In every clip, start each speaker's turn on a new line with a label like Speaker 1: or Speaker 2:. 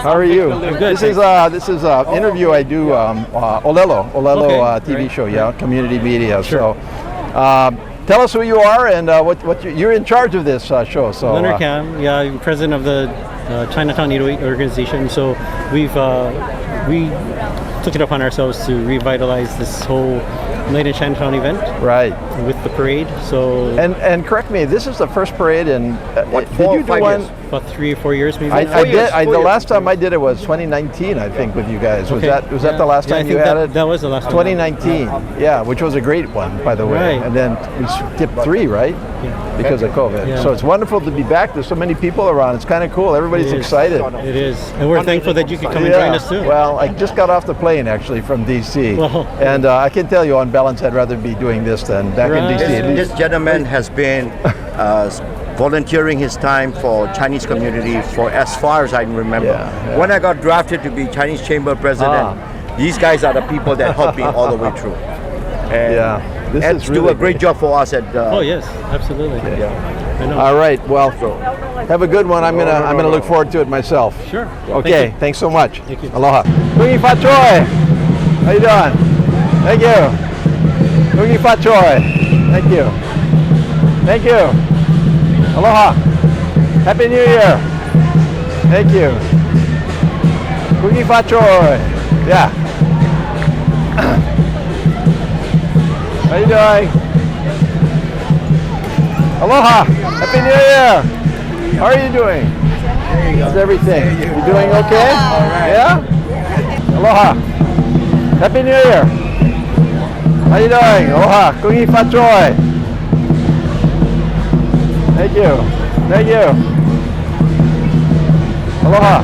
Speaker 1: How are you?
Speaker 2: Good.
Speaker 1: This is an interview I do. Ōlelo TV show. Yeah, community media.
Speaker 2: Sure.
Speaker 1: So, tell us who you are and what you're in charge of this show. So,
Speaker 2: Leonard Cam, yeah, I'm president of the Chinatown 808 organization. So we took it upon ourselves to revitalize this whole Night in Chinatown event.
Speaker 1: Right.
Speaker 2: With the parade. So
Speaker 1: and correct me, this is the first parade in
Speaker 2: did you do one? About 3 or 4 years, maybe.
Speaker 1: I did. The last time I did it was 2019, I think, with you guys. Was that the last time you had it?
Speaker 2: That was the last
Speaker 1: 2019. Yeah, which was a great one, by the way.
Speaker 2: Right.
Speaker 1: And then we skipped 3, right?
Speaker 2: Yeah.
Speaker 1: Because of COVID.
Speaker 2: Yeah.
Speaker 1: So it's wonderful to be back. There's so many people around. It's kind of cool. Everybody's excited.
Speaker 2: It is. And we're thankful that you could come and join us too.
Speaker 1: Well, I just got off the plane actually from DC.
Speaker 2: Well,
Speaker 1: and I can tell you on balance I'd rather be doing this than back in DC.
Speaker 3: This gentleman has been volunteering his time for Chinese community for as far as I can remember.
Speaker 1: Yeah.
Speaker 3: When I got drafted to be Chinese Chamber President, these guys are the people that helped me all the way through. And
Speaker 1: this is
Speaker 3: really do a great job for us at.
Speaker 2: Oh yes, absolutely.
Speaker 1: Yeah.
Speaker 2: I know.
Speaker 1: All right. Well, have a good one. I'm gonna look forward to it myself.
Speaker 2: Sure.
Speaker 1: Okay. Thanks so much.
Speaker 2: Thank you.
Speaker 1: Aloha. Kungi Fa Choi. How you doing? Thank you. Kungi Fa Choi. Thank you. Thank you. Aloha. Happy New Year. Thank you. Kungi Fa Choi. Yeah. How you doing? Aloha. Happy New Year. How are you doing? How's everything? You doing okay? All right. Yeah? Aloha. Happy New Year. How you doing? Aloha. Kungi Fa Choi. Thank you. Thank you. Aloha.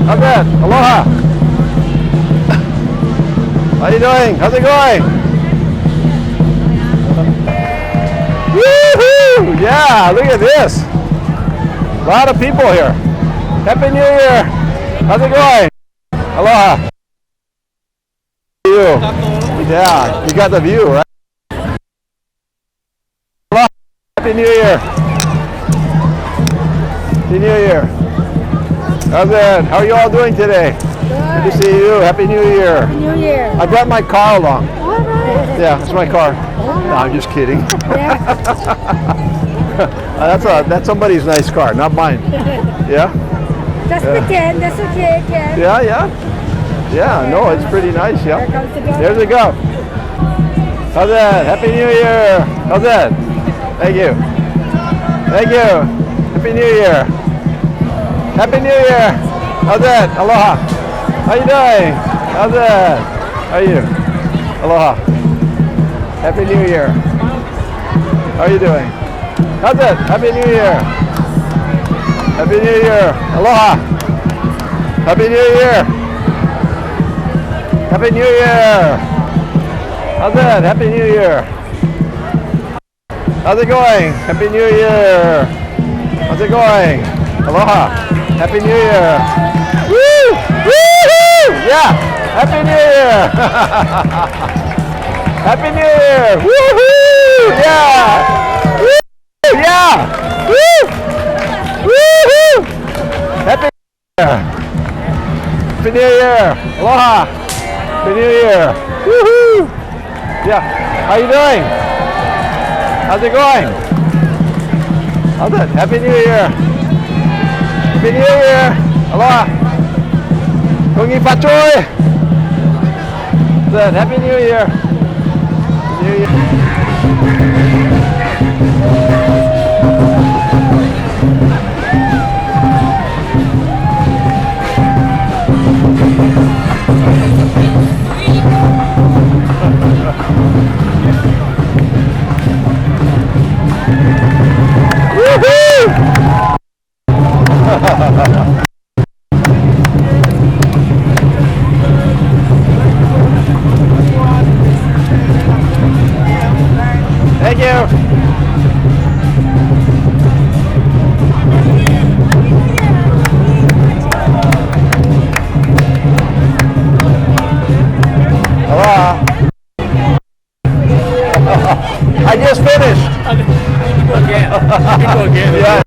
Speaker 1: How's that? Aloha. How you doing? How's it going? Woohoo! Yeah, look at this. A lot of people here. Happy New Year. How's it going? Aloha. You. Yeah, you got the view, right? Aloha. Happy New Year. Happy New Year. How's it? How are you all doing today? Good to see you. Happy New Year.
Speaker 4: Happy New Year.
Speaker 1: I brought my car along.
Speaker 4: All right.
Speaker 1: Yeah, it's my car. No, I'm just kidding. That's somebody's nice car, not mine. Yeah?
Speaker 4: Just pretend. That's okay. Ken.
Speaker 1: Yeah, no, it's pretty nice, yeah.
Speaker 4: There comes the gun.
Speaker 1: There's a go. How's that? Happy New Year. How's that? Thank you. Thank you. Happy New Year. Happy New Year. How's that? Aloha. How you doing? How's that? How are you? Aloha. Happy New Year. How are you doing? How's that? Happy New Year. Happy New Year. Aloha. Happy New Year. Happy New Year. How's that? Happy New Year. How's it going? Happy New Year. How's it going? Aloha. Happy New Year. Woo! Woo! Yeah. Happy New Year. Happy New Year. Woohoo! Yeah. Woo! Yeah. Woo! Woohoo! Happy New Year. Happy New Year. Aloha. Happy New Year. Woohoo! Yeah. How you doing? How's it going? How's it? Happy New Year. Happy New Year. Aloha. Kungi Fa Choi. Good. Happy New Year. New Year. Thank you. Hello. I just finished.
Speaker 2: Again. Again.
Speaker 1: Yeah.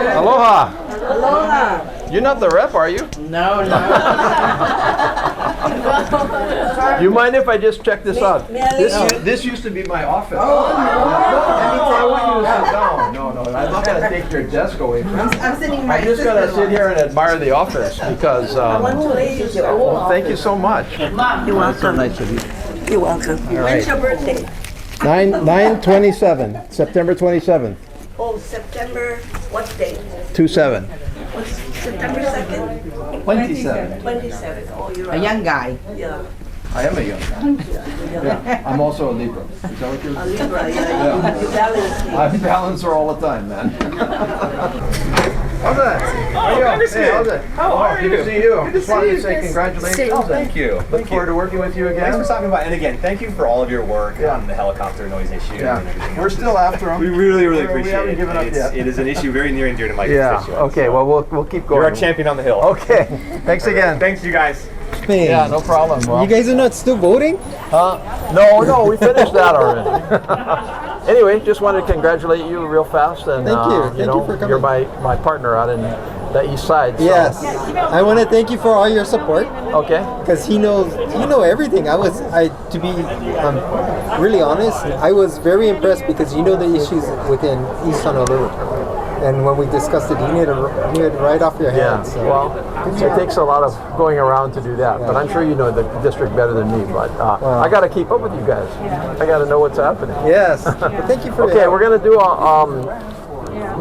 Speaker 1: Aloha. Aloha. You're not the rep, are you?
Speaker 5: No, no.
Speaker 1: Do you mind if I just check this out? This used to be my office. Oh, I want you to sit down. No, I'm not going to take your desk away from you.
Speaker 5: I'm sitting right.
Speaker 1: I'm just going to sit here and admire the office because. Thank you so much.
Speaker 5: You're welcome.
Speaker 1: So nice of you.
Speaker 5: You're welcome. When's your birthday?
Speaker 1: 9/27, September 27th.
Speaker 5: Oh, September, what date?
Speaker 1: 27.
Speaker 5: What's September 2nd?
Speaker 1: 27.
Speaker 5: 27. Oh, you're
Speaker 6: A young guy.
Speaker 5: Yeah.
Speaker 1: I am a young guy. Yeah, I'm also a Libra. Is that what you're?
Speaker 5: A Libra, yeah. You balance me.
Speaker 1: I balance her all the time, man. How's that?
Speaker 7: Oh, Congressman.
Speaker 1: Hey, how's it?
Speaker 7: How are you?
Speaker 1: Good to see you.
Speaker 7: Good to
Speaker 1: Just wanted
Speaker 7: see
Speaker 1: to
Speaker 7: you.
Speaker 1: say congratulations.
Speaker 7: Oh, thank you.
Speaker 1: Look forward to working with you again.
Speaker 7: Thanks for stopping by. And again, thank you for all of your work
Speaker 1: Yeah.
Speaker 7: on the helicopter noise issue.
Speaker 1: Yeah,
Speaker 7: And everything
Speaker 1: we're
Speaker 7: else.
Speaker 1: still after them.
Speaker 7: We really
Speaker 1: We
Speaker 7: appreciate
Speaker 1: haven't
Speaker 7: it.
Speaker 1: given up yet.
Speaker 7: It is an issue very near and dear to my
Speaker 1: Yeah.
Speaker 7: constituents.
Speaker 1: Okay.
Speaker 7: So
Speaker 1: Well, we'll keep going.
Speaker 7: you're our champion on the hill.
Speaker 1: Okay. Thanks again.
Speaker 7: Thanks, you guys.
Speaker 1: Yeah, no problem. Well,
Speaker 8: You guys are not still voting?
Speaker 1: no, we finished that already. Anyway, just wanted to congratulate you real fast, and
Speaker 8: Thank you. Thank you
Speaker 1: know,
Speaker 8: for coming.
Speaker 1: you're my partner out in the east side. So.
Speaker 8: Yes. I want to thank you for all your support
Speaker 1: Okay.
Speaker 8: because you know everything. To be really honest, I was very impressed because you know the issues within East Honolulu. And when we discussed it, you knew it right off your
Speaker 1: Yeah.
Speaker 8: head. So.
Speaker 1: Well, it takes a lot of going around to do that, but I'm sure you know the district better than me. But I got to keep up with you guys. I got to know what's happening.
Speaker 8: Yes. But thank you for
Speaker 1: Okay,
Speaker 8: your help.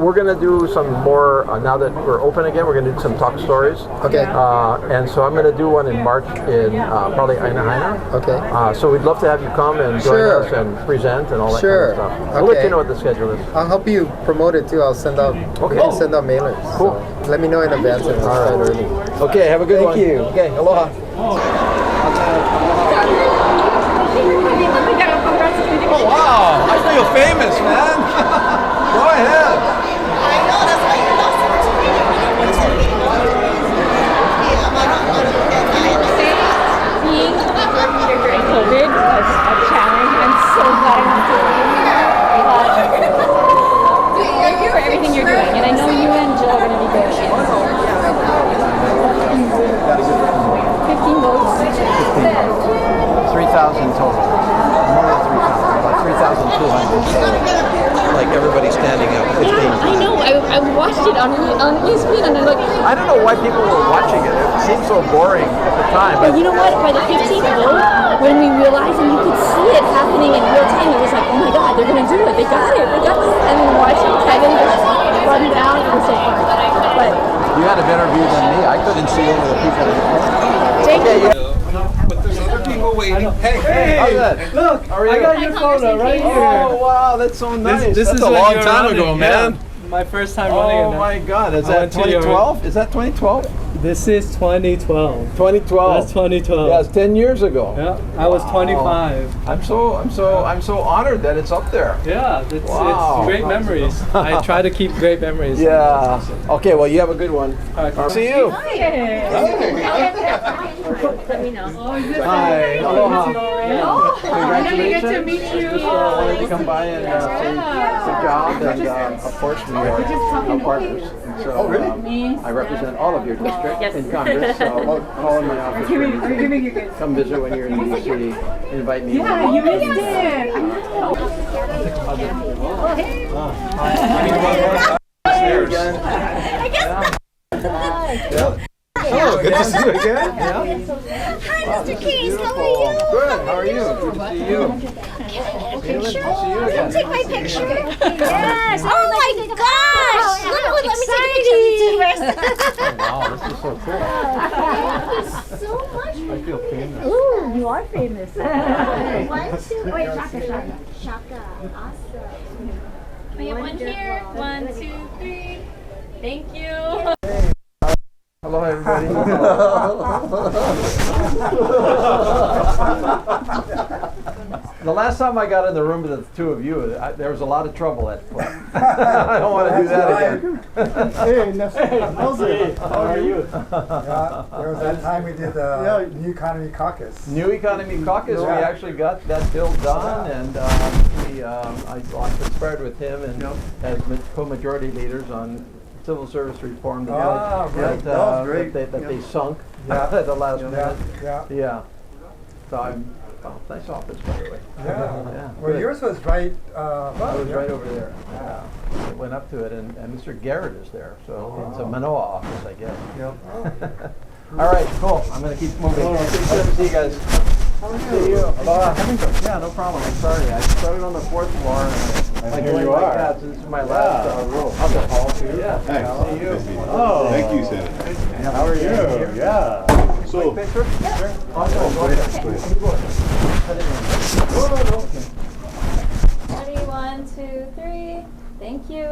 Speaker 1: we're gonna do some more now that we're open again. We're gonna do some talk stories.
Speaker 8: Okay.
Speaker 1: And so I'm gonna do one in March in probably Aina.
Speaker 8: Okay.
Speaker 1: So we'd love to have you come and join
Speaker 8: Sure.
Speaker 1: us and present and all that
Speaker 8: Sure.
Speaker 1: kind of stuff. I'll let
Speaker 8: Okay.
Speaker 1: you know what the schedule is.
Speaker 8: I'll help you promote it too. I'll send out mailers.
Speaker 1: Cool.
Speaker 8: So let me know in advance and I'll start early.
Speaker 1: Okay, have a good one.
Speaker 8: Thank you.
Speaker 1: Okay, aloha. Oh wow, I feel famous, man. Go ahead.
Speaker 9: Being during COVID was a challenge. I'm so glad I'm not doing it anymore. Thank you for everything you're doing, and I know you and Jill are going to be good. 15 votes.
Speaker 1: 3,000 total. More than 3,000, about 3,200. Like everybody standing up. 15.
Speaker 9: Yeah, I know. I watched it on ESPN, and I'm like,
Speaker 1: I don't know why people were watching it. It seemed so boring at the time.
Speaker 9: but you know what? By the 15th vote, when we realized and you could see it happening in real time, it was like, oh my God, they're gonna do it. They got it. And then watching Kevin just run down, it was so fun. But
Speaker 1: You had a better view than me. I couldn't see any of the people.
Speaker 9: thank you.
Speaker 10: But there's other people waiting. Hey,
Speaker 1: How's that?
Speaker 10: look,
Speaker 1: How are you?
Speaker 10: I got your photo right here.
Speaker 1: Oh wow, that's so nice.
Speaker 10: This
Speaker 1: that's
Speaker 10: is
Speaker 1: a
Speaker 10: when
Speaker 1: long
Speaker 10: you're
Speaker 1: time
Speaker 10: running,
Speaker 1: ago, man.
Speaker 10: yeah. My first time running.
Speaker 1: Oh my God, is
Speaker 10: I
Speaker 1: that
Speaker 10: went to your-
Speaker 1: 2012? Is that 2012?
Speaker 10: This is 2012.
Speaker 1: 2012.
Speaker 10: That's 2012.
Speaker 1: Yeah, it's 10 years ago.
Speaker 10: Yeah, I was 25.
Speaker 1: I'm so honored that it's up there.
Speaker 10: Yeah,
Speaker 1: Wow.
Speaker 10: it's great memories. I try to keep great memories.
Speaker 1: Yeah. Okay, well you have a good one. I'll see you.
Speaker 9: Let me know.
Speaker 1: Hi. Aloha. Congratulations.
Speaker 9: I to meet you.
Speaker 1: Just wanted to come by and say good job, and of course we are partners. And so, I represent all of your district in Congress, so call in my office. Come visit when you're in the city. Invite me.
Speaker 9: Yeah, you missed it.
Speaker 1: Oh, good to see you again. Yeah.
Speaker 4: Hi, Mr. Case. How are you?
Speaker 1: Good. How are you? Good to see you.
Speaker 4: Can I get a
Speaker 1: Good
Speaker 4: picture?
Speaker 1: to see you again.
Speaker 4: Take my picture. Yes. Oh my gosh. Let me take a picture of you two first.
Speaker 1: Wow, this is so cool.
Speaker 4: Thank you so much.
Speaker 1: I feel famous.
Speaker 9: Ooh, you are famous.
Speaker 4: 1, 2, wait, Shaka. Shaka. Awesome.
Speaker 9: We have one here. 1, 2, 3. Thank you.
Speaker 1: Hello, everybody. The last time I got in the room with the two of you, there was a lot of trouble at play. I don't want to do that again. How are you?
Speaker 11: There was that time we did the New Economy Caucus.
Speaker 1: New Economy Caucus, we actually got that bill done, and I conspired with him and as co-majority leaders on civil service reform that,
Speaker 11: Ah, right.
Speaker 1: that,
Speaker 11: That was great.
Speaker 1: that they sunk
Speaker 11: Yeah.
Speaker 1: at the last
Speaker 11: Yeah,
Speaker 1: minute.
Speaker 11: yeah.
Speaker 1: Yeah. So I'm, nice office, by the way.
Speaker 11: Yeah. Well,
Speaker 1: good.
Speaker 11: yours was right.
Speaker 1: It was right over there. Yeah. It went up to it, and Mr. Garrett is there, so it's a Manoa office, I guess.
Speaker 11: Yep.
Speaker 1: All right, cool. I'm going to keep moving. Good to see you guys. See you. Aloha. Yeah, no problem. I'm sorry. I started on the 4th floor, and I
Speaker 6: here
Speaker 1: joined
Speaker 6: you
Speaker 1: my
Speaker 6: are.
Speaker 1: cats. This is my last row. I'll go hall too. Yeah.
Speaker 6: Thanks.
Speaker 1: See you.
Speaker 6: Oh, thank you, Senator.
Speaker 1: How are you?
Speaker 6: Yeah. So,
Speaker 1: Quick picture? Sure. Awesome. Go ahead.
Speaker 9: Ready, 1, 2, 3. Thank you.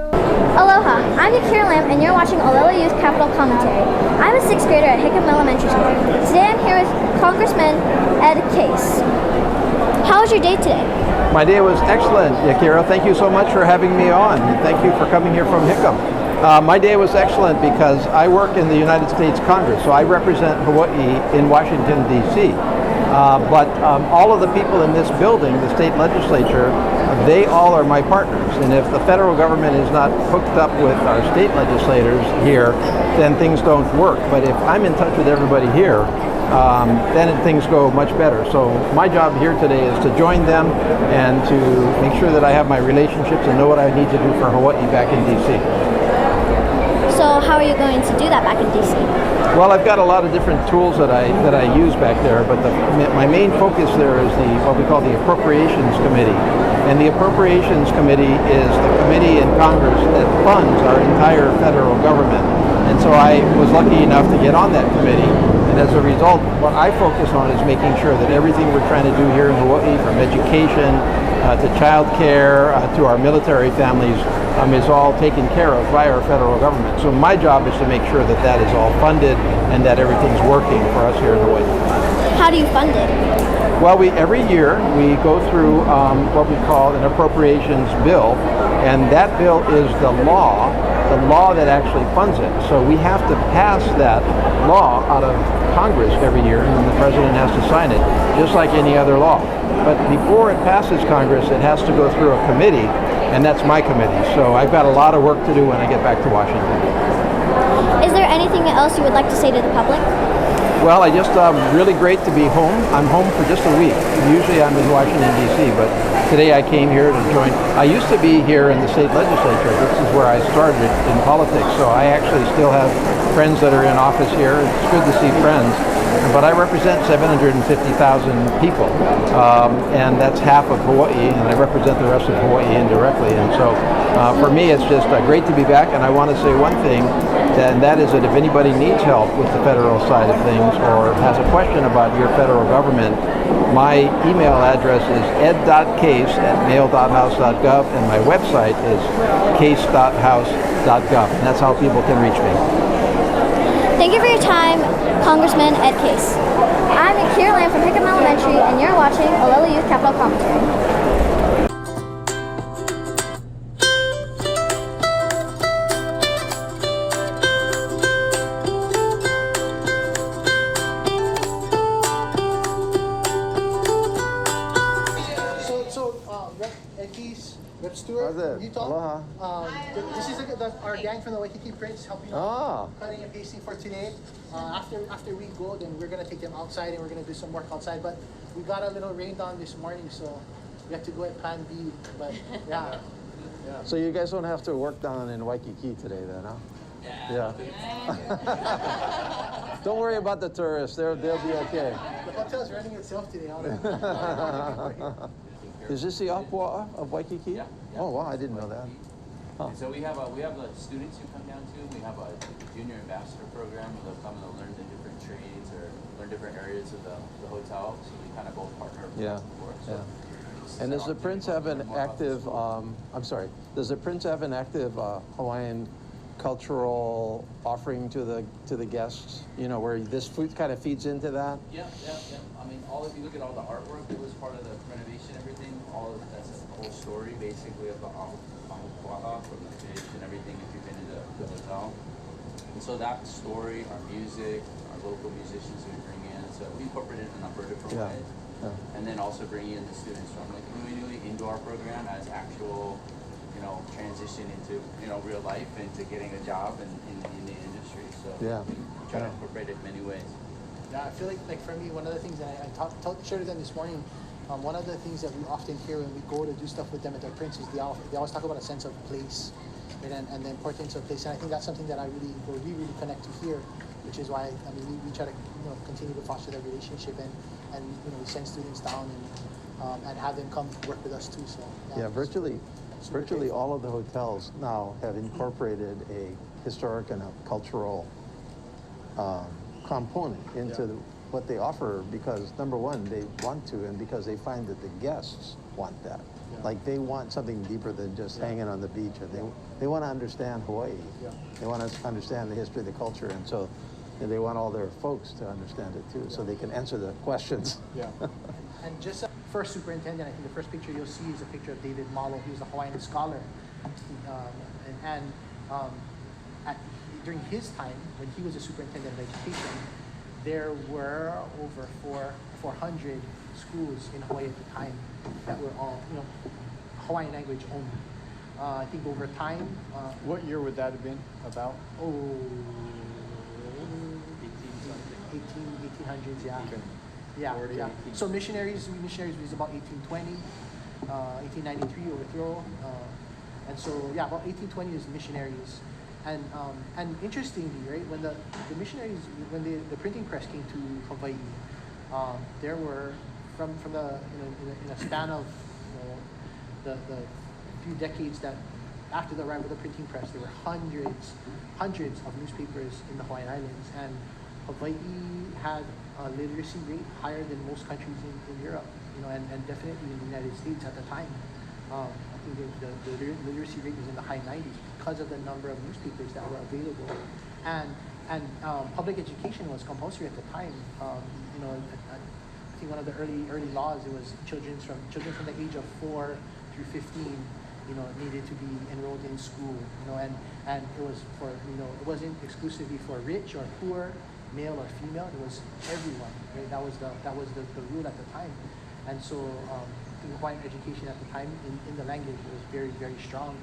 Speaker 4: Aloha, I'm Yakira Lamb and you're watching Ōlelo Youth Capital Commentary. I'm a 6th grader at Hickam Elementary School. Today I'm here with Congressman Ed Case. How was your day today?
Speaker 1: My day was excellent, Yakira. Thank you so much for having me on. And thank you for coming here from Hickam. My day was excellent because I work in the United States Congress, so I represent Hawaii in Washington, D.C. But all of the people in this building, the state legislature, they all are my partners. And if the federal government is not hooked up with our state legislators here, then things don't work. But if I'm in touch with everybody here, then things go much better. So my job here today is to join them and to make sure that I have my relationships and know what I need to do for Hawaii back in D.C.
Speaker 4: So how are you going to do that back in DC?
Speaker 1: Well, I've got a lot of different tools that I use back there, but my main focus there is what we call the Appropriations Committee. And the Appropriations Committee is the committee in Congress that funds our entire federal government. And so I was lucky enough to get on that committee. And as a result, what I focus on is making sure that everything we're trying to do here in Hawaii, from education to child care to our military families, is all taken care of by our federal government. So my job is to make sure that that is all funded and that everything's working for us here in Hawaii.
Speaker 4: How do you fund it?
Speaker 1: Well, every year we go through what we call an appropriations bill, and that bill is the law that actually funds it. So we have to pass that law out of Congress every year, and the president has to sign it, just like any other law. But before it passes Congress, it has to go through a committee, and that's my committee. So I've got a lot of work to do when I get back to Washington.
Speaker 4: Is there anything else you would like to say to the public?
Speaker 1: Well, I just really great to be home. I'm home for just a week. Usually I'm in Washington, D.C., but today I came here to join. I used to be here in the state legislature. This is where I started in politics, so I actually still have friends that are in office here. It's good to see friends. But I represent 750,000 people, and that's half of Hawaii, and I represent the rest of Hawaii indirectly. And so for me, it's just great to be back, and I want to say one thing, and that is that if anybody needs help with the federal side of things or has a question about your federal government, my email address is ed.case@mail.house.gov, and my website is case.house.gov, and that's how people can reach me.
Speaker 4: Thank you for your time, Congressman Ed Case. I'm Yakira Lamb from Hickam Elementary, and you're watching Ōlelo Youth Capital Commentary.
Speaker 8: Rep Stewart,
Speaker 1: How's it?
Speaker 8: Utah.
Speaker 1: Aloha.
Speaker 8: This is our gang from the Waikiki Prince helping out cutting and pasting for today. After we go, then we're gonna take them outside and we're gonna do some work outside. But we got a little rained on this morning, so we have to go at Plan B. But yeah.
Speaker 1: So you guys don't have to work down in Waikiki today then, huh? Yeah. Don't worry about the tourists. They'll be okay.
Speaker 8: The hotel's running itself today.
Speaker 1: Is this the Aqua of Waikiki?
Speaker 12: Yeah.
Speaker 1: Oh wow, I didn't know that.
Speaker 12: And so we have the students who come down too. We have a junior ambassador program where they'll come and they'll learn the different trades or learn different areas of the hotel. So we kind of both partner.
Speaker 1: Yeah. And does the Prince have an active? Does the Prince have an active Hawaiian cultural offering to the guests? You know, where this food kind of feeds into that.
Speaker 12: Yeah. I mean, if you look at all the artwork that was part of the renovation, everything, that's the whole story basically of the Ōlelo from the fish and everything. If you've been to the hotel, and so that story, our music, our local musicians we bring in, so we incorporate it in a number of different ways. And then also bringing in the students from the community into our program as actual you know, transition into, you know, real life, into getting a job in the industry. So
Speaker 13: Yeah.
Speaker 12: we try to incorporate it in many ways.
Speaker 14: Yeah, I feel like for me, one of the things that I shared with them this morning, one of the things that we often hear when we go to do stuff with them at their prints is they always talk about a sense of place, right, and the importance of place. And I think that's something that we really connect to here, which is why we try to continue to foster that relationship and we send students down and have them come work with us too. So
Speaker 13: yeah, virtually all of the hotels now have incorporated a historic and a cultural component into what they offer, because number one, they want to, and because they find that the guests want that. Like they want something deeper than just hanging on the beach, and they want to understand Hawaii. They want to understand the history, the culture, and so they want all their folks to understand it too, so they can answer the questions.
Speaker 14: Yeah. And just first superintendent, I think the first picture you'll see is a picture of David Malo. He was a Hawaiian scholar, during his time when he was a superintendent of education, there were over 400 schools in Hawaii at the time that were all Hawaiian language only. I think over time.
Speaker 11: What year would that have been about?
Speaker 14: 1800s, yeah. Okay. Yeah. So missionaries was about 1820, 1893 overthrow, and so about 1820 is missionaries. And interestingly, right, when the missionaries, when the printing press came to Hawaii, there were from the in a span of the few decades that after the arrival of the printing press, there were hundreds of newspapers in the Hawaiian Islands, and Hawaii had a literacy rate higher than most countries in Europe, and definitely in the United States at the time. I think the literacy rate was in the high 90s because of the number of newspapers that were available, and public education was compulsory at the time. I think one of the early laws, it was children from the age of 4 through 15, needed to be enrolled in school, and it was for it wasn't exclusively for rich or poor, male or female. It was everyone. Right? That was the rule at the time, and so. Hawaiian education at the time in the language was very, very strong.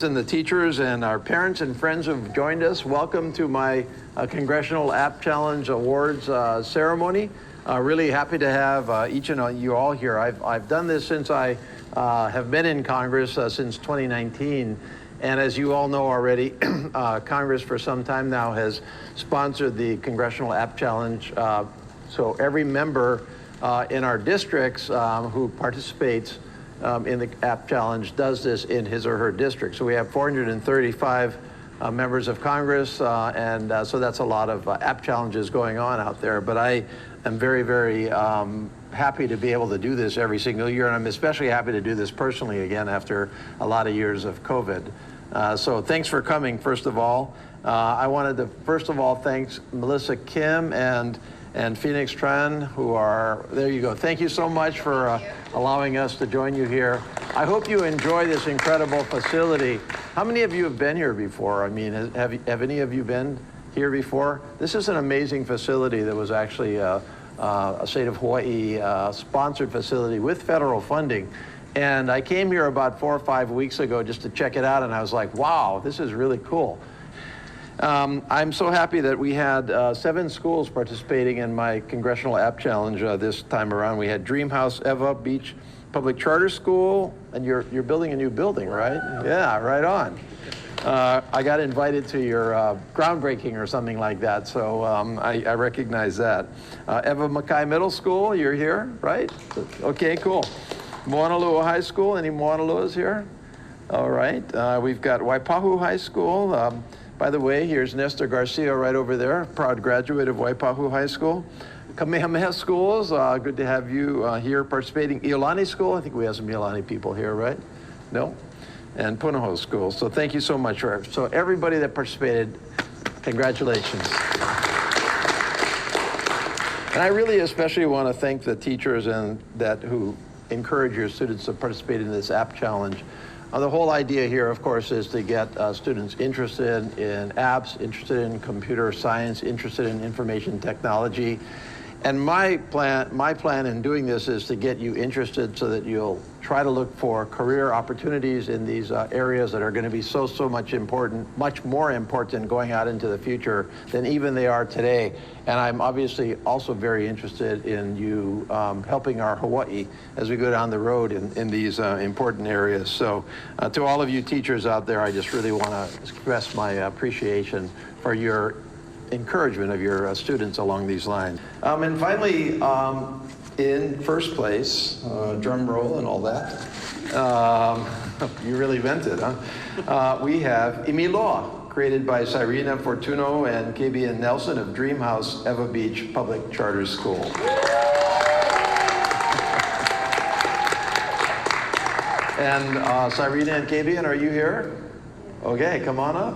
Speaker 1: And the teachers and our parents and friends who've joined us, welcome to my Congressional App Challenge Awards ceremony. Really happy to have each and you all here. I've done this since I have been in Congress since 2019. And as you all know already, Congress for some time now has sponsored the Congressional App Challenge. So every member in our districts who participates in the App Challenge does this in his or her district. So we have 435 members of Congress, and so that's a lot of app challenges going on out there. But I am very, very
Speaker 13: happy to be able to do this every single year, and I'm especially happy to do this personally again after a lot of years of COVID. So thanks for coming, first of all. I wanted to, first of all, thank Melissa Kim and Phoenix Tran, who are, there you go. Thank you so much for allowing us to join you here. I hope you enjoy this incredible facility. How many of you have been here before? I mean, have any of you been here before? This is an amazing facility that was actually a state of Hawaii sponsored facility with federal funding. And I came here about 4 or 5 weeks ago just to check it out, and I was like, wow, this is really cool. I'm so happy that we had 7 schools participating in my Congressional App Challenge this time around. We had Dreamhouse Eva Beach Public Charter School, and you're building a new building, right? Yeah, right on. I got invited to your groundbreaking or something like that, so I recognize that. Eva Mackay Middle School, you're here, right? Okay, cool. Moanalua High School, any Moanaluas here? All right, we've got Waipahu High School. By the way, here's Nestor Garcia right over there, proud graduate of Waipahu High School. Kamehameha Schools, good to have you here participating. Iolani School, I think we have some Iolani people here, right? No? And Punahou School. So thank you so much. So everybody that participated, congratulations. And I really especially want to thank the teachers who encourage your students to participate in this app challenge. The whole idea here, of course, is to get students interested in apps, interested in computer science, interested in information technology. And my plan in doing this is to get you interested so that you'll try to look for career opportunities in these areas that are going to be so much more important going out into the future than even they are today. And I'm obviously also very interested in you helping our Hawaii as we go down the road in these important areas. So to all of you teachers out there, I just really want to express my appreciation for your encouragement of your students along these lines. And finally, in first place, drum roll and all that, you really meant it, huh? We have Imiloa, created by Cyrena Fortuno and KBN Nelson of Dreamhouse Eva Beach Public Charter School. And Cyrena and KBN, are you here? Okay, come on up.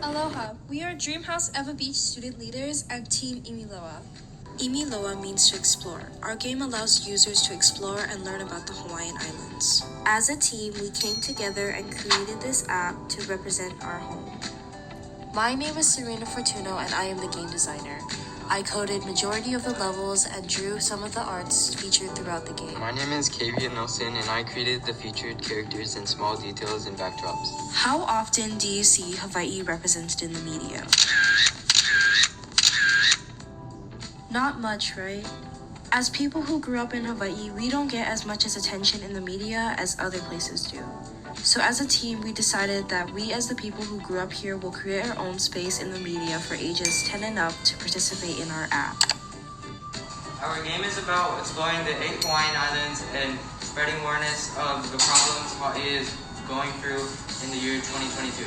Speaker 15: Aloha, we are Dreamhouse Eva Beach student leaders and Team Imiloa. Imiloa means to explore. Our game allows users to explore and learn about the Hawaiian Islands. As a team, we came together and created this app to represent our home. My name is Cyrena Fortuno and I am the game designer. I coded majority of the levels and drew some of the arts featured throughout the game.
Speaker 16: My name is KV Nelson and I created the featured characters and small details and backdrops.
Speaker 15: How often do you see Hawaii represented in the media? Not much, right? As people who grew up in Hawaii, we don't get as much as attention in the media as other places do. So as a team, we decided that we as the people who grew up here will create our own space in the media for ages 10 and up to participate in our app.
Speaker 16: Our game is about exploring the 8 Hawaiian Islands and spreading awareness of the problems Hawaii is going through in the year 2022.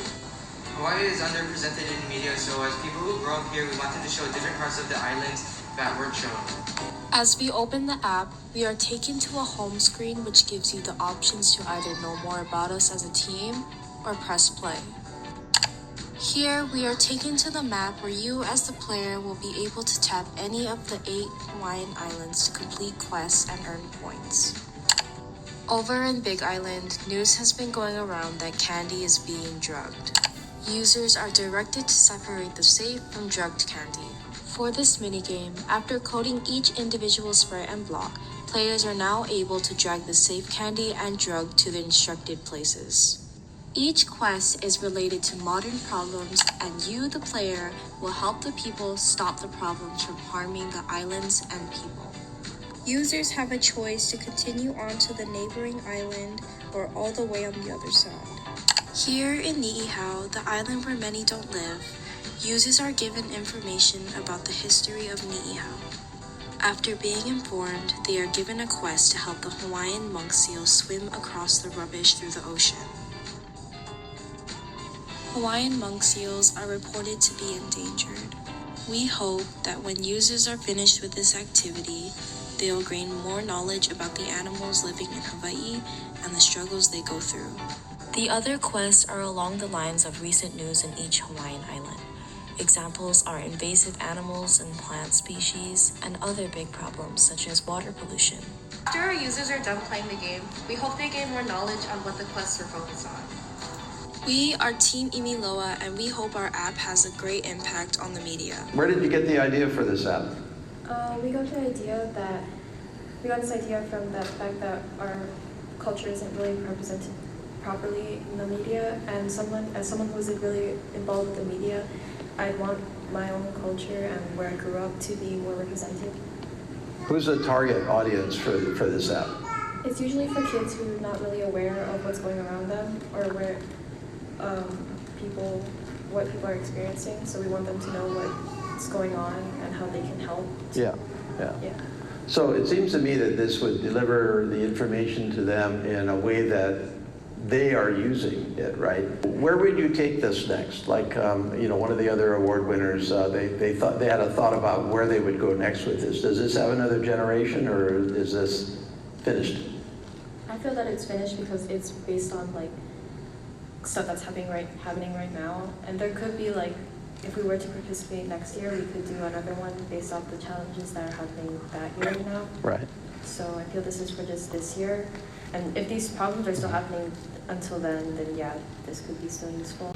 Speaker 16: Hawaii is underrepresented in media, so as people who grow up here, we wanted to show different parts of the islands that weren't shown.
Speaker 15: As we open the app, we are taken to a home screen which gives you the options to either know more about us as a team or press play. Here, we are taken to the map where you as the player will be able to tap any of the 8 Hawaiian Islands to complete quests and earn points. Over in Big Island, news has been going around that candy is being drugged. Users are directed to separate the safe from drugged candy. For this minigame, after coding each individual sprite and block, players are now able to drag the safe candy and drug to the instructed places. Each quest is related to modern problems, and you, the player, will help the people stop the problems from harming the islands and people. Users have a choice to continue on to the neighboring island or all the way on the other side. Here in Ni'ihau, the island where many don't live, users are given information about the history of Ni'ihau. After being informed, they are given a quest to help the Hawaiian monk seal swim across the rubbish through the ocean. Hawaiian monk seals are reported to be endangered. We hope that when users are finished with this activity, they will gain more knowledge about the animals living in Hawaii and the struggles they go through. The other quests are along the lines of recent news in each Hawaiian island. Examples are invasive animals and plant species, and other big problems such as water pollution.
Speaker 17: After our users are done playing the game, we hope they gain more knowledge on what the quests are focused on.
Speaker 15: We are Team Imiloa, and we hope our app has a great impact on the media.
Speaker 13: Where did you get the idea for this app?
Speaker 18: We got this idea from the fact that our culture isn't really represented properly in the media, and as someone who isn't really involved with the media, I want my own culture and where I grew up to be more represented.
Speaker 13: Who's the target audience for this app?
Speaker 18: It's usually for kids who are not really aware of what's going around them or where what people are experiencing. So we want them to know what's going on and how they can help.
Speaker 13: Yeah. So it seems to me that this would deliver the information to them in a way that they are using it, right? Where would you take this next? Like, one of the other award winners, they had a thought about where they would go next with this. Does this have another generation, or is this finished?
Speaker 18: I feel that it's finished because it's based on stuff that's happening right now, and there could be if we were to participate next year, we could do another one based off the challenges that are happening that year now.
Speaker 13: Right.
Speaker 18: So I feel this is for just this year. And if these problems are still happening until then yeah, this could be still useful.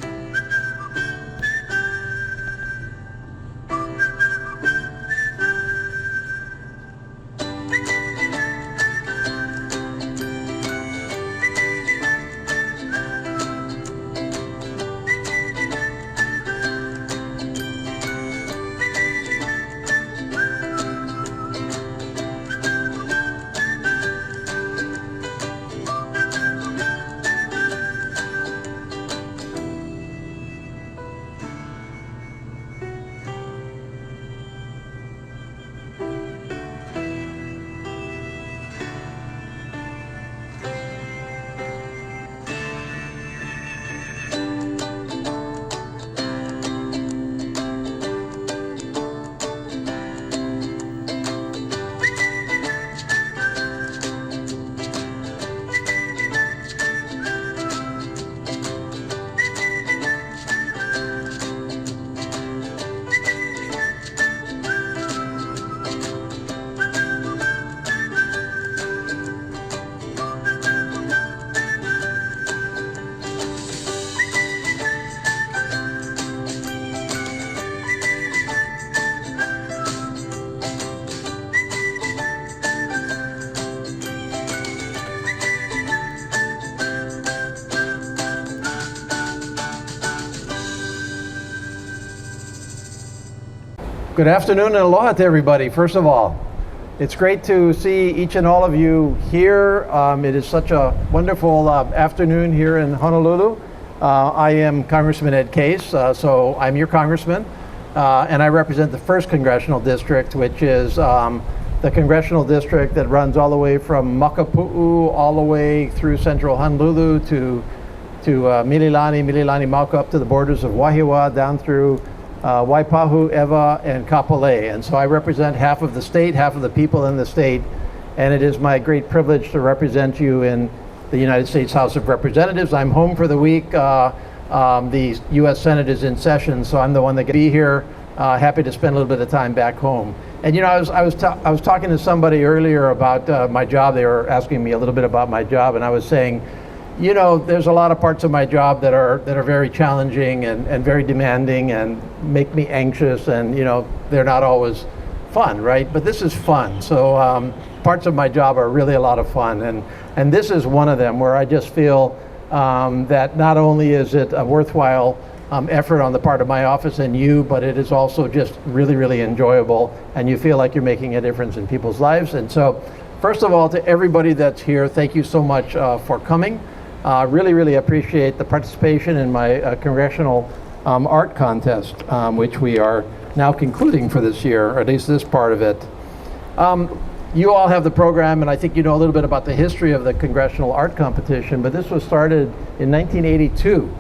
Speaker 1: Good afternoon and aloha to everybody, first of all. It's great to see each and all of you here. It is such a wonderful afternoon here in Honolulu. I am Congressman Ed Case, so I'm your congressman, and I represent the 1st Congressional District, which is the Congressional District that runs all the way from Makapu'u all the way through central Honolulu to Mililani Mauka, up to the borders of Wahiawa, down through Waipahu, Ewa, and Kapolei. And so I represent half of the state, half of the people in the state, and it is my great privilege to represent you in the United States House of Representatives. I'm home for the week. The U.S. Senate is in session, so I'm the one that can be here. Happy to spend a little bit of time back home. And I was talking to somebody earlier about my job. They were asking me a little bit about my job, and I was saying, there's a lot of parts of my job that are very challenging and very demanding and make me anxious, and they're not always fun, right? But this is fun. So parts of my job are really a lot of fun, and this is one of them where I just feel that not only is it a worthwhile effort on the part of my office and you, but it is also just really, really enjoyable, and you feel like you're making a difference in people's lives. And so, first of all, to everybody that's here, thank you so much for coming. Really, really appreciate the participation in my Congressional art contest, which we are now concluding for this year, or at least this part of it. You all have the program, and I think you know a little bit about the history of the Congressional art competition, but this was started in 1982.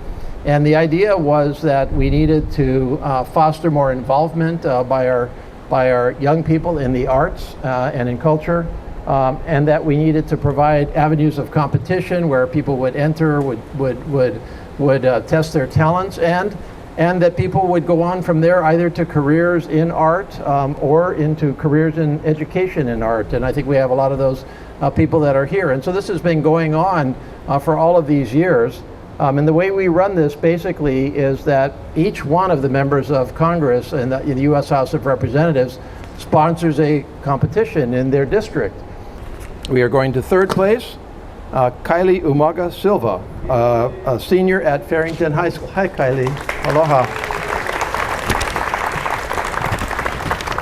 Speaker 1: And the idea was that we needed to foster more involvement by
Speaker 19: by our young people in the arts and in culture, and that we needed to provide avenues of competition where people would enter, would test their talents, and that people would go on from there either to careers in art or into careers in education in art. And I think we have a lot of those people that are here. And so this has been going on for all of these years. And the way we run this basically is that each one of the members of Congress in the U.S. House of Representatives sponsors a competition in their district. We are going to third place. Kylie Umaga Silva, a senior at Farrington High School. Hi, Kylie. Aloha.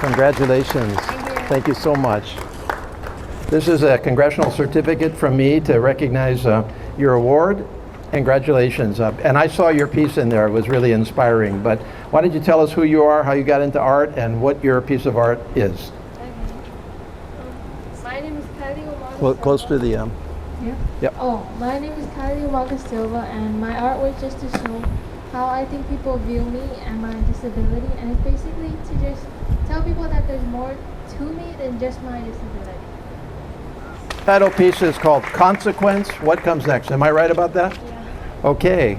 Speaker 19: Congratulations. Thank you so much. This is a congressional certificate from me to recognize your award. Congratulations. And I saw your piece in there. It was really inspiring. But why don't you tell us who you are, how you got into art, and what your piece of art is?
Speaker 20: My name is Kylie Umaga.
Speaker 19: Close to the...
Speaker 20: Yeah?
Speaker 19: Yep.
Speaker 20: Oh, my name is Kylie Umaga Silva, and my art was just to show how I think people view me and my disability, and it's basically to just tell people that there's more to me than just my disability.
Speaker 19: Title piece is called Consequence. What comes next? Am I right about that?
Speaker 20: Yeah.
Speaker 19: Okay.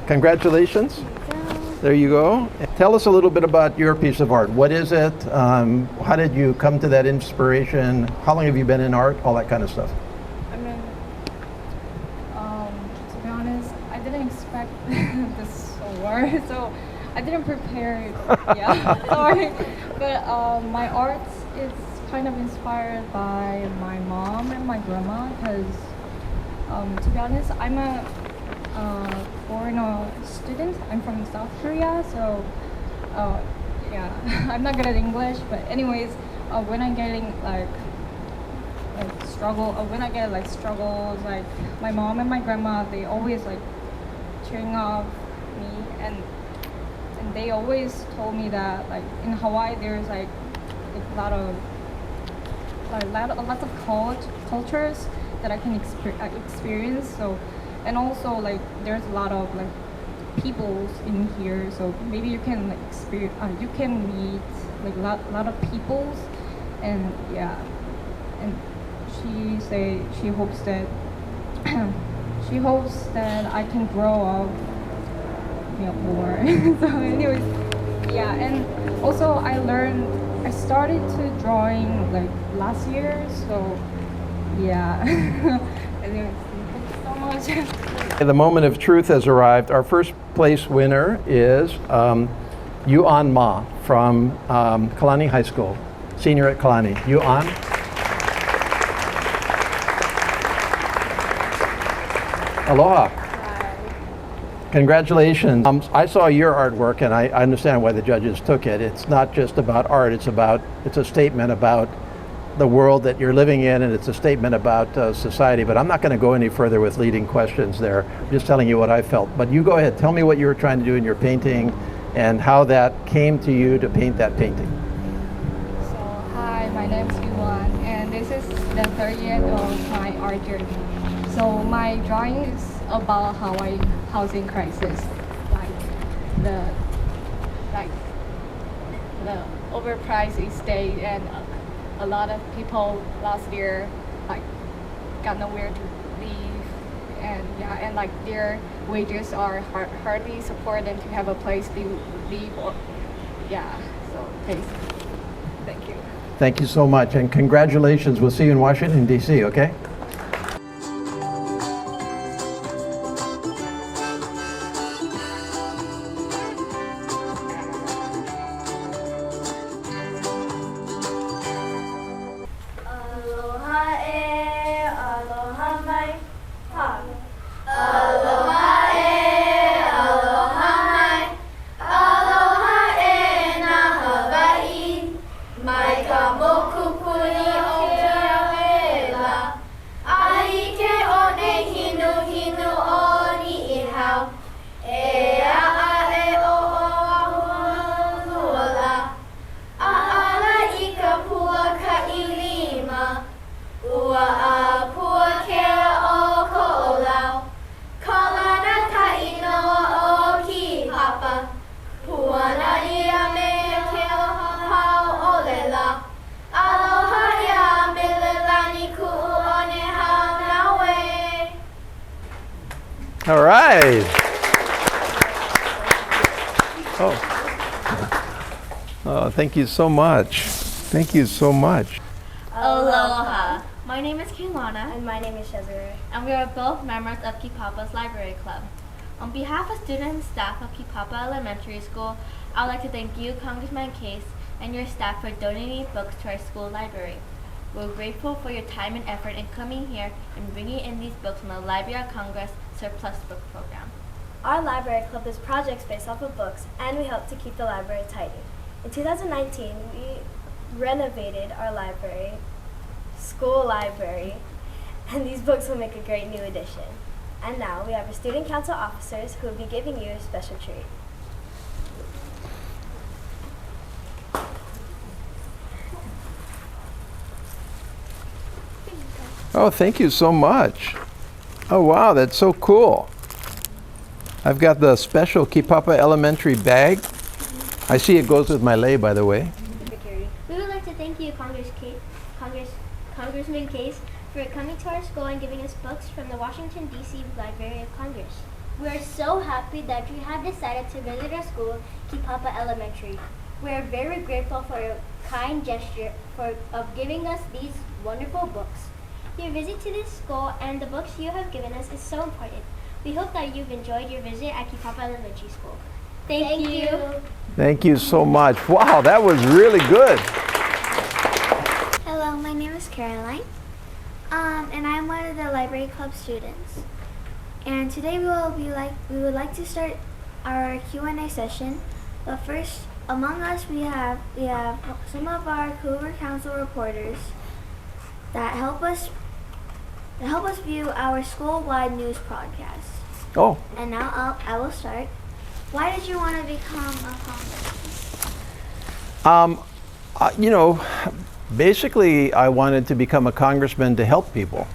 Speaker 19: Congratulations. There you go. Tell us a little bit about your piece of art. What is it? How did you come to that inspiration? How long have you been in art? All that kind of stuff.
Speaker 20: I mean, to be honest, I didn't expect this award, so I didn't prepare it. Yeah, sorry. But my art is kind of inspired by my mom and my grandma, because to be honest, I'm a foreigner student. I'm from South Korea, so yeah, I'm not good at English. But anyways, when I'm getting struggles, like my mom and my grandma, they always like cheering up me, and they always told me that like in Hawaii there's like a lot of cultures that I can experience. So, and also like there's a lot of like peoples in here. So maybe you can like experience, you can meet like a lot of peoples, and yeah. And she hopes that I can grow up, more. So anyways, yeah. And also I started to drawing like last year, so yeah. Anyways, thank you so much.
Speaker 19: The moment of truth has arrived. Our first place winner is Yuan Ma from Kalani High School, senior at Kalani. Yuan. Aloha. Congratulations. I saw your artwork, and I understand why the judges took it. It's not just about art, it's a statement about the world that you're living in, and it's a statement about society. But I'm not going to go any further with leading questions there. I'm just telling you what I felt. But you go ahead, tell me what you were trying to do in your painting and how that came to you to paint that painting.
Speaker 20: So, hi, my name is Yuan, and this is the third year of my art journey. So my drawing is about Hawaii housing crisis, the overpriced estate, and a lot of people last year got nowhere to live, and yeah, and their wages are hardly support them to have a place to live, or yeah. So thank you.
Speaker 19: Thank you so much, and congratulations. We'll see you in Washington, D.C., okay?
Speaker 1: All right. Oh. Oh, thank you so much. Thank you so much.
Speaker 21: Aloha. My name is Kailana. And my name is Shazure. And we are both members of Kipapa's Library Club. On behalf of students and staff of Kipapa Elementary School, I would like to thank you, Congressman Case, and your staff for donating books to our school library. We're grateful for your time and effort in coming here and bringing in these books from the Library of Congress Surplus Book Program.
Speaker 22: Our library club is projects based off of books, and we help to keep the library tidy. In 2019, we renovated our library, school library, and these books will make a great new addition. And now we have our student council officers who will be giving you a special treat.
Speaker 1: Oh, thank you so much. Oh, wow, that's so cool. I've got the special Kipapa Elementary bag. I see it goes with my lei, by the way.
Speaker 4: We would like to thank you, Congressman Case, for coming to our school and giving us books from the Washington, D.C. Library of Congress. We are so happy that you have decided to visit our school, Kipapa Elementary. We are very grateful for your kind gesture of giving us these wonderful books. Your visit to this school and the books you have given us is so important. We hope that you've enjoyed your visit at Kipapa Elementary School. Thank you.
Speaker 1: Thank you so much. Wow, that was really good.
Speaker 23: Hello, my name is Caroline, and I'm one of the library club students. And today we would like to start our Q&A session. But first, among us we have some of our Cougar Council reporters that help us view our school-wide news broadcast.
Speaker 1: Oh.
Speaker 23: And now I will start. Why did you want to become a congressman?
Speaker 1: You know, basically I wanted to become a congressman to help people.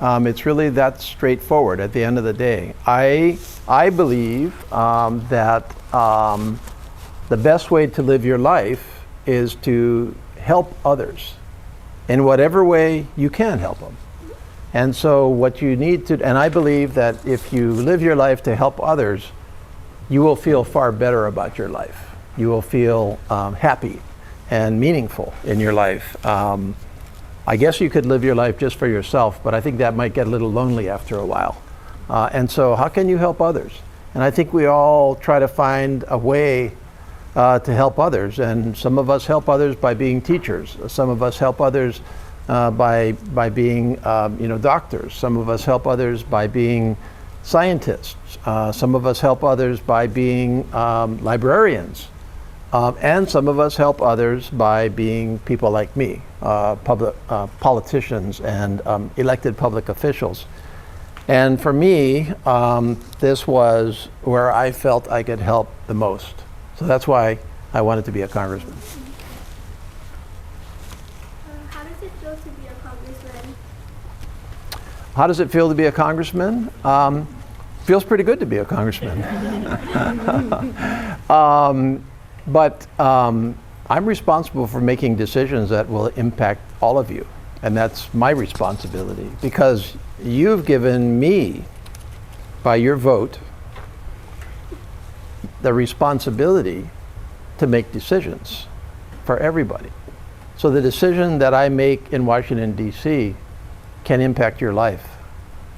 Speaker 1: It's really that straightforward at the end of the day. I believe that the best way to live your life is to help others in whatever way you can help them. And so what you need to, and I believe that if you live your life to help others, you will feel far better about your life. You will feel happy and meaningful in your life. I guess you could live your life just for yourself, but I think that might get a little lonely after a while. And so how can you help others? And I think we all try to find a way to help others. And some of us help others by being teachers. Some of us help others by being doctors. Some of us help others by being scientists. Some of us help others by being librarians. And some of us help others by being people like me, politicians and elected public officials. And for me, this was where I felt I could help the most. So that's why I wanted to be a congressman.
Speaker 23: How does it feel to be a congressman?
Speaker 1: How does it feel to be a congressman? Feels pretty good to be a congressman. But I'm responsible for making decisions that will impact all of you. And that's my responsibility because you've given me, by your vote, the responsibility to make decisions for everybody. So the decision that I make in Washington, D.C. can impact your life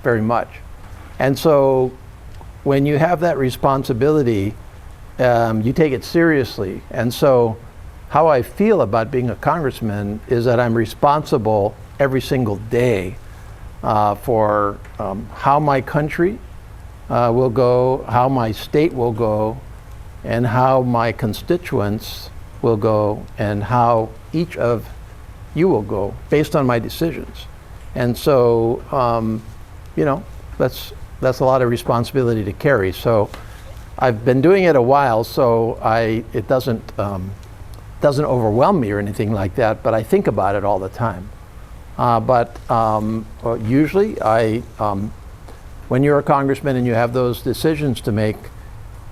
Speaker 1: very much. And so when you have that responsibility, you take it seriously. And so how I feel about being a congressman is that I'm responsible every single day for how my country will go, how my state will go, and how my constituents will go, and how each of you will go based on my decisions. And so, that's a lot of responsibility to carry. So I've been doing it a while, so it doesn't overwhelm me or anything like that, but I think about it all the time. Usually when you're a congressman and you have those decisions to make,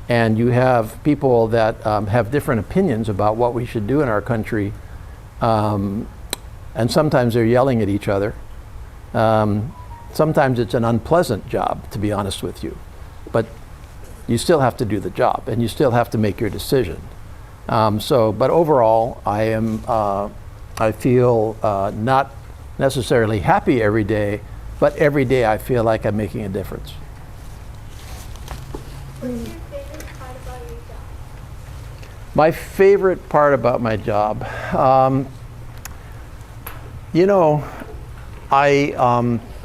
Speaker 1: and you have people that have different opinions about what we should do in our country, and sometimes they're yelling at each other. Sometimes it's an unpleasant job, to be honest with you.
Speaker 19: but you still have to do the job, and you still have to make your decision. But overall, I feel not necessarily happy every day, but every day I feel like I'm making a difference.
Speaker 4: What's your favorite part about your job?
Speaker 19: My favorite part about my job, you know, I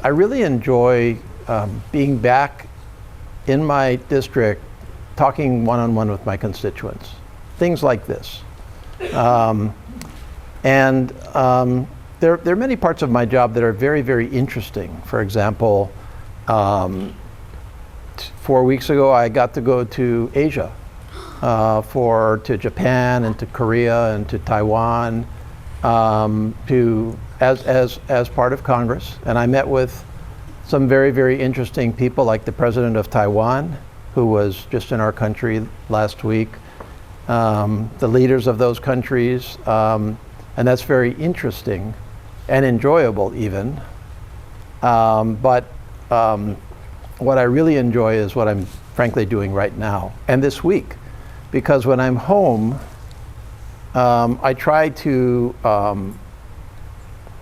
Speaker 19: really enjoy being back in my district, talking one-on-one with my constituents, things like this. There are many parts of my job that are very, very interesting. For example, 4 weeks ago, I got to go to Asia, to Japan and to Korea and to Taiwan, as part of Congress. And I met with some very, very interesting people, like the president of Taiwan, who was just in our country last week, the leaders of those countries, and that's very interesting and enjoyable even. But what I really enjoy is what I'm frankly doing right now and this week, because when I'm home, I try to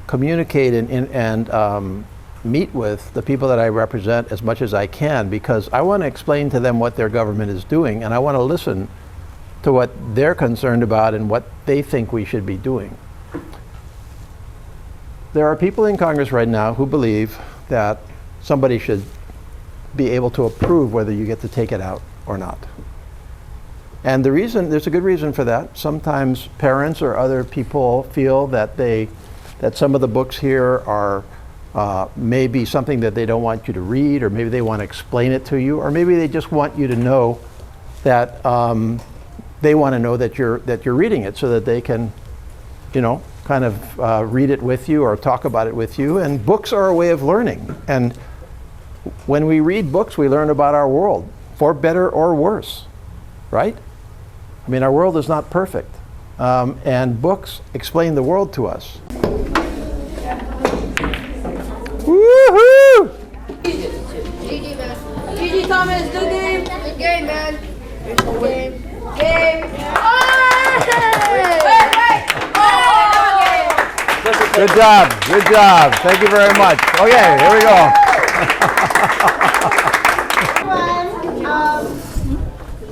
Speaker 19: communicate and meet with the people that I represent as much as I can, because I want to explain to them what their government is doing, and I want to listen to what they're concerned about and what they think we should be doing. There are people in Congress right now who believe that somebody should be able to approve whether you get to take it out or not. And the reason, there's a good reason for that. Sometimes parents or other people feel that some of the books here are maybe something that they don't want you to read, or maybe they want to explain it to you, or maybe they just want you to know that they want to know that you're reading it, so that they can, kind of read it with you or talk about it with you. And books are a way of learning. And when we read books, we learn about our world, for better or worse, right? I mean, our world is not perfect. And books explain the world to us. Woohoo!
Speaker 9: GG, man. GG, Thomas. Good game. Good game, man. Game.
Speaker 1: Good job. Good job. Thank you very much. Okay, here we go.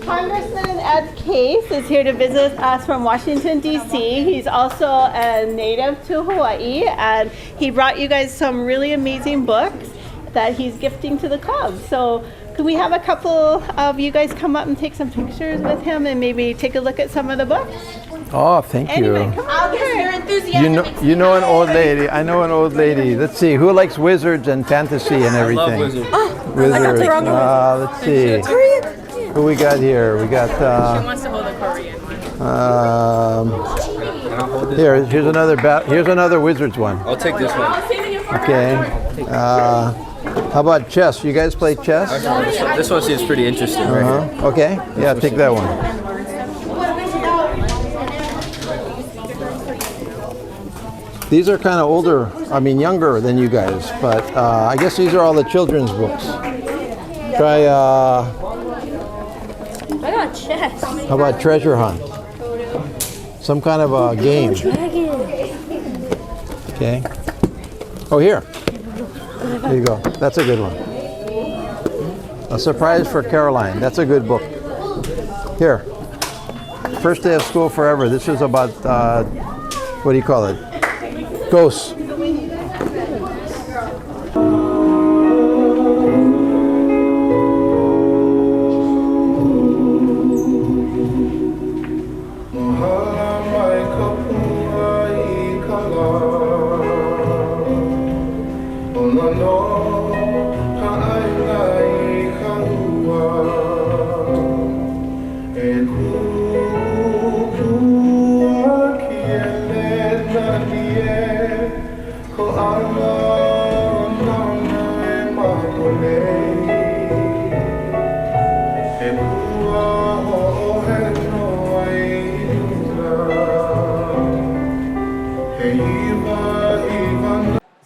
Speaker 2: Congressman Ed Case is here to visit us from Washington, D.C. He's also a native to Hawaii, and he brought you guys some really amazing books that he's gifting to the club. So could we have a couple of you guys come up and take some pictures with him and maybe take a look at some of the books?
Speaker 19: Oh, thank you.
Speaker 2: Anyway, come on here.
Speaker 9: Your enthusiasm.
Speaker 19: You know an old lady. I know an old lady. Let's see, who likes wizards and fantasy and everything?
Speaker 10: I love wizards.
Speaker 19: Wizards. Let's see. Who we got here? We got.
Speaker 9: She wants to hold a Korean one.
Speaker 19: Here's another wizards one.
Speaker 10: I'll take this one.
Speaker 19: Okay. How about chess? You guys play chess?
Speaker 10: This one seems pretty interesting, right here.
Speaker 19: Okay. Yeah, take that one. These are kind of older, younger than you guys, but I guess these are all the children's books. Try,
Speaker 9: I got chess.
Speaker 19: how about treasure hunt? Some kind of a game. Okay. Oh, here. There you go. That's a good one. A surprise for Caroline. That's a good book. Here. First day of school forever. This is about, what do you call it? Ghosts.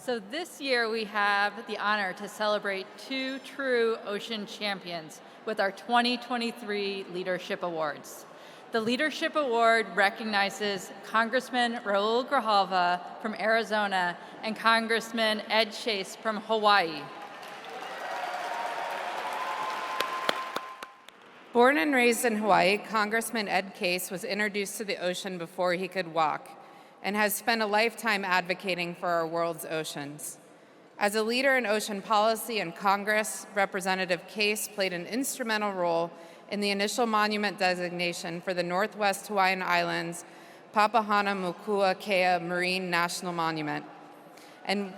Speaker 2: So
Speaker 3: So this year we have the honor to celebrate 2 true ocean champions with our 2023 Leadership Awards. The Leadership Award recognizes Congressman Raul Grijalva from Arizona and Congressman Ed Chase from Hawaii.
Speaker 5: Born and raised in Hawaii, Congressman Ed Case was introduced to the ocean before he could walk and has spent a lifetime advocating for our world's oceans. As a leader in ocean policy in Congress, Representative Case played an instrumental role in the initial monument designation for the Northwest Hawaiian Islands Papahanaumokuakea Marine National Monument. And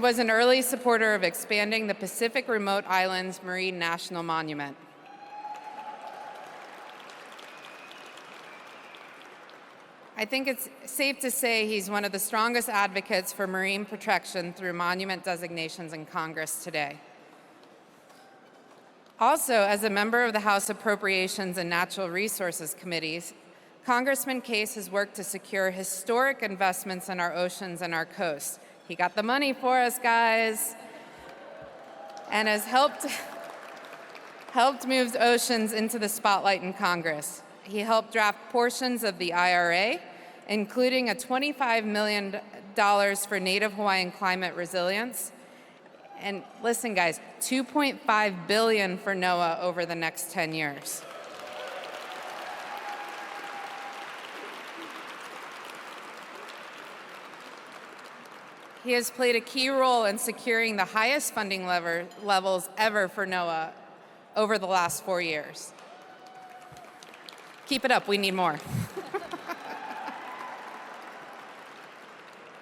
Speaker 5: was an early supporter of expanding the Pacific Remote Islands Marine National Monument. I think it's safe to say he's one of the strongest advocates for marine protection through monument designations in Congress today. Also, as a member of the House Appropriations and Natural Resources Committees, Congressman Case has worked to secure historic investments in our oceans and our coasts. He got the money for us, guys, and has helped move oceans into the spotlight in Congress. He helped draft portions of the IRA, including a $25 million for Native Hawaiian climate resilience. And listen, guys, $2.5 billion for NOAA over the next 10 years. He has played a key role in securing the highest funding levels ever for NOAA over the last 4 years. Keep it up, we need more.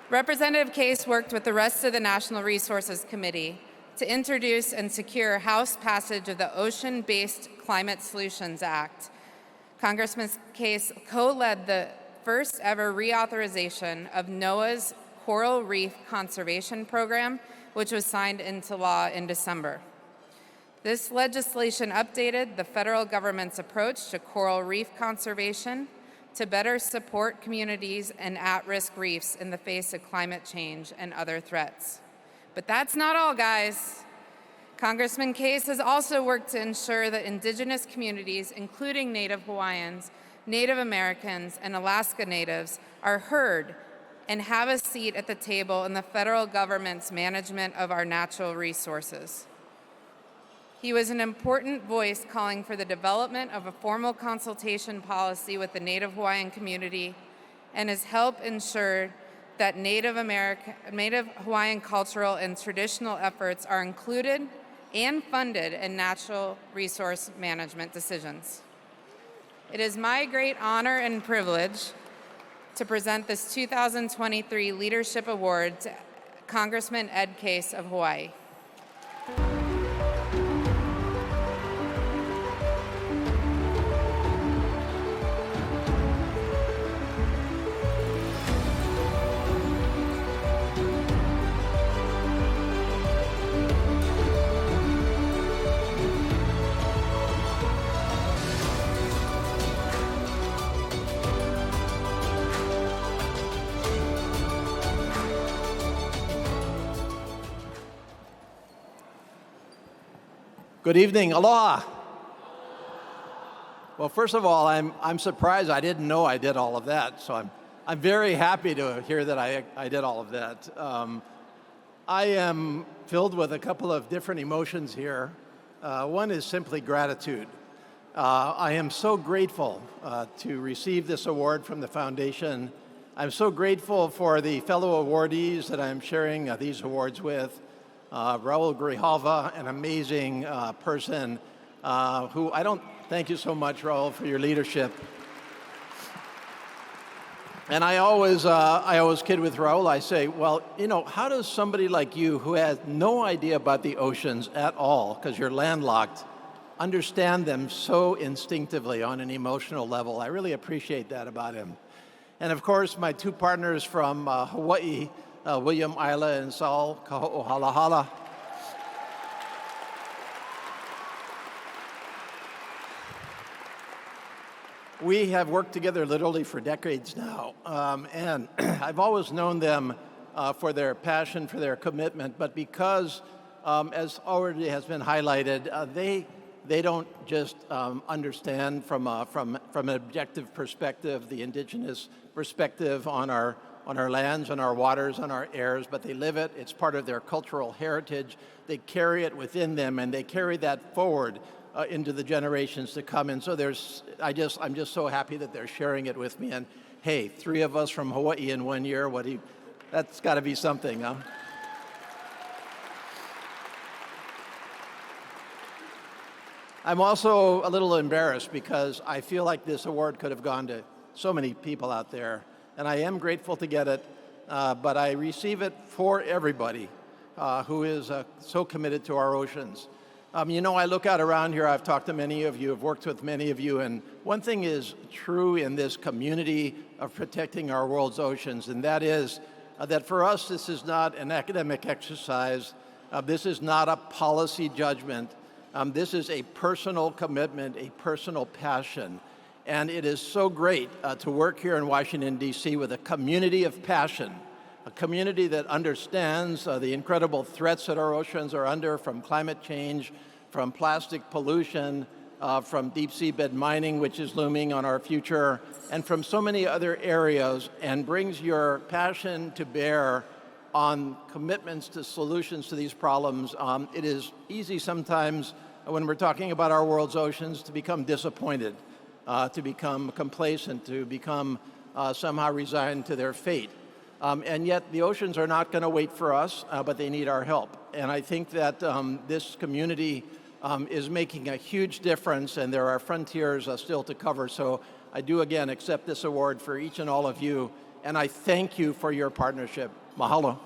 Speaker 5: Representative Case worked with the rest of the National Resources Committee to introduce and secure House passage of the Ocean-Based Climate Solutions Act. Congressman Case co-led the first ever reauthorization of NOAA's Coral Reef Conservation Program, which was signed into law in December. This legislation updated the federal government's approach to coral reef conservation to better support communities and at-risk reefs in the face of climate change and other threats. But that's not all, guys. Congressman Case has also worked to ensure that indigenous communities, including Native Hawaiians, Native Americans, and Alaska Natives, are heard and have a seat at the table in the federal government's management of our natural resources. He was an important voice calling for the development of a formal consultation policy with the Native Hawaiian community and has helped ensure that Native Hawaiian cultural and traditional efforts are included and funded in natural resource management decisions. It is my great honor and privilege to present this 2023 Leadership Award to Congressman Ed Case of Hawaii.
Speaker 19: Good evening, aloha. Well, first of all, I'm surprised. I didn't know I did all of that, so I'm very happy to hear that I did all of that. I am filled with a couple of different emotions here. One is simply gratitude. I am so grateful to receive this award from the foundation. I'm so grateful for the fellow awardees that I'm sharing these awards with. Raul Grijalva, an amazing person who thank you so much, Raul, for your leadership. And I always kid with Raul, I say, well, how does somebody like you who has no idea about the oceans at all, because you're landlocked, understand them so instinctively on an emotional level? I really appreciate that about him. And of course, my two partners from Hawaii, William Isla and Saul Kaho'ohalahala. We have worked together literally for decades now, and I've always known them for their passion, for their commitment, but because, as already has been highlighted, they don't just understand from an objective perspective, the indigenous perspective on our lands, on our waters, on our airs, but they live it. It's part of their cultural heritage. They carry it within them, and they carry that forward into the generations to come. And so I'm just so happy that they're sharing it with me. And hey, 3 of us from Hawaii in 1 year, that's got to be something, huh? I'm also a little embarrassed because I feel like this award could have gone to so many people out there, and I am grateful to get it, but I receive it for everybody who is so committed to our oceans. You know, I look out around here, I've talked to many of you, I've worked with many of you, and one thing is true in this community of protecting our world's oceans, and that is that for us, this is not an academic exercise, this is not a policy judgment, this is a personal commitment, a personal passion. And it is so great to work here in Washington, D.C. with a community of passion, a community that understands the incredible threats that our oceans are under from climate change, from plastic pollution, from deep seabed mining, which is looming on our future, and from so many other areas, and brings your passion to bear on commitments to solutions to these problems. It is easy sometimes when we're talking about our world's oceans to become disappointed, to become complacent, to become somehow resigned to their fate. And yet the oceans are not going to wait for us, but they need our help. And I think that this community is making a huge difference, and there are frontiers still to cover. So I do again accept this award for each and all of you, and I thank you for your partnership. Mahalo.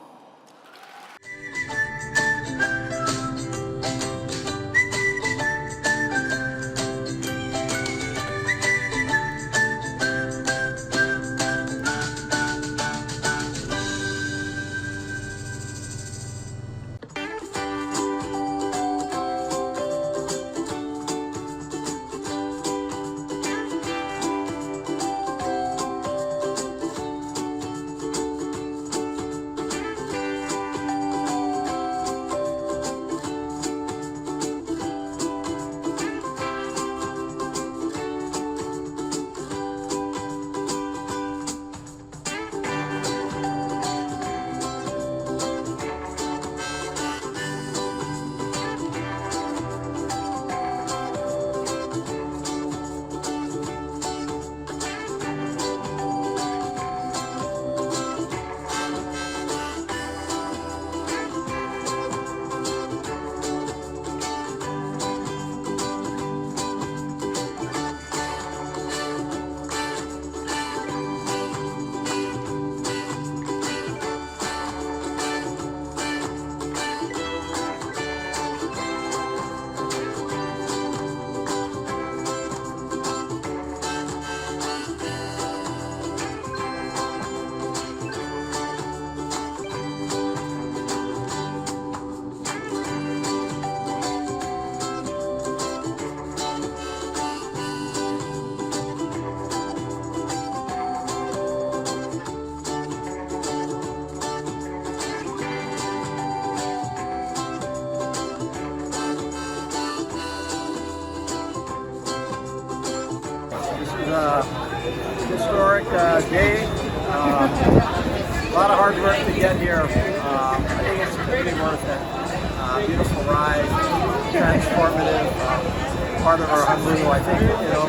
Speaker 19: Historic day. A lot of hard work to get here. I think it's really worth it. Beautiful ride, transformative, part of our Honolulu. I think, you know,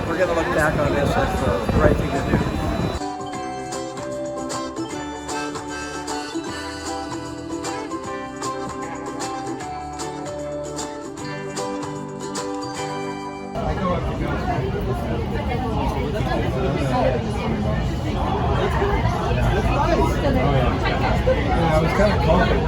Speaker 19: we're going to look back on this as the right thing to do.
Speaker 11: Yeah, I was kind of cold.